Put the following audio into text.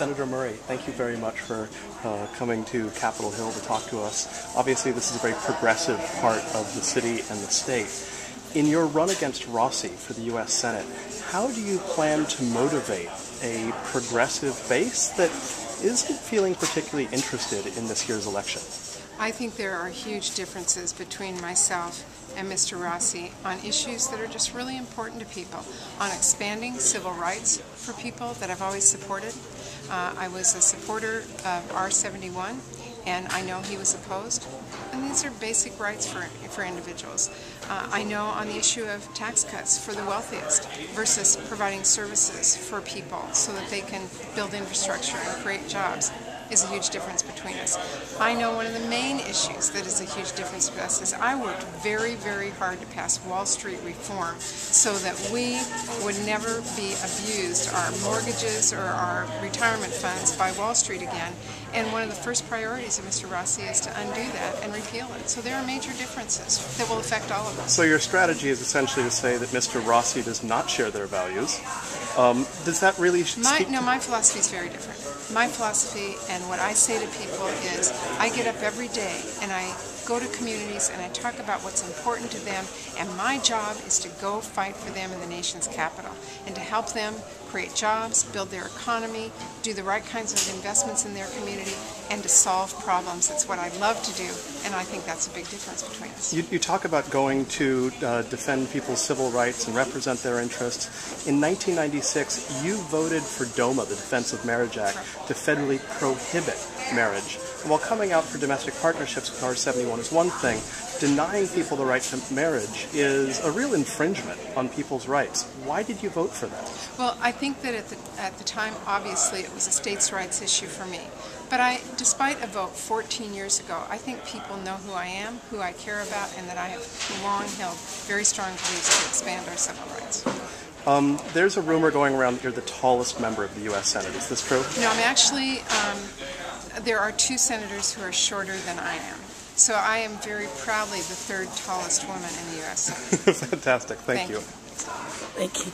Senator Murray, thank you very much for coming to Capitol Hill to talk to us. Obviously, this is a very progressive part of the city and the state. In your run against Rossi for the U.S. Senate, how do you plan to motivate a progressive base that isn't feeling particularly interested in this year's election? I think there are huge differences between myself and Mr. Rossi on issues that are just really important to people, on expanding civil rights for people that I've always supported. I was a supporter of R-71, and I know he was opposed. And these are basic rights for individuals. I know on the issue of tax cuts for the wealthiest versus providing services for people so that they can build infrastructure and create jobs is a huge difference between us. I know one of the main issues that is a huge difference with us is I worked very, very hard to pass Wall Street reform so that we would never be abused, our mortgages or our retirement funds, by Wall Street again. And one of the first priorities of Mr. Rossi is to undo that and repeal it. So there are major differences that will affect all of us. So your strategy is essentially to say that Mr. Rossi does not share their values. Does that really my philosophy is very different. My philosophy and what I say to people is I get up every day and I go to communities and I talk about what's important to them, and my job is to go fight for them in the nation's capital and to help them create jobs, build their economy, do the right kinds of investments in their community, and to solve problems. It's what I love to do, and I think that's a big difference between us. You talk about going to defend people's civil rights and represent their interests. In 1996, you voted for DOMA, the Defense of Marriage Act, to federally prohibit marriage. And while coming out for domestic partnerships with R-71 is one thing, denying people the right to marriage is a real infringement on people's rights. Why did you vote for that? Well, I think that at the time, obviously, it was a states' rights issue for me. But despite a vote 14 years ago, I think people know who I am, who I care about, and that I have long held very strong beliefs to expand our civil rights. There's a rumor going around that you're the tallest member of the U.S. Senate. Is this true? No, I'm actually, there are two senators who are shorter than I am. So I am very proudly the third tallest woman in the U.S. Senate. Fantastic. Thank you. Thank you.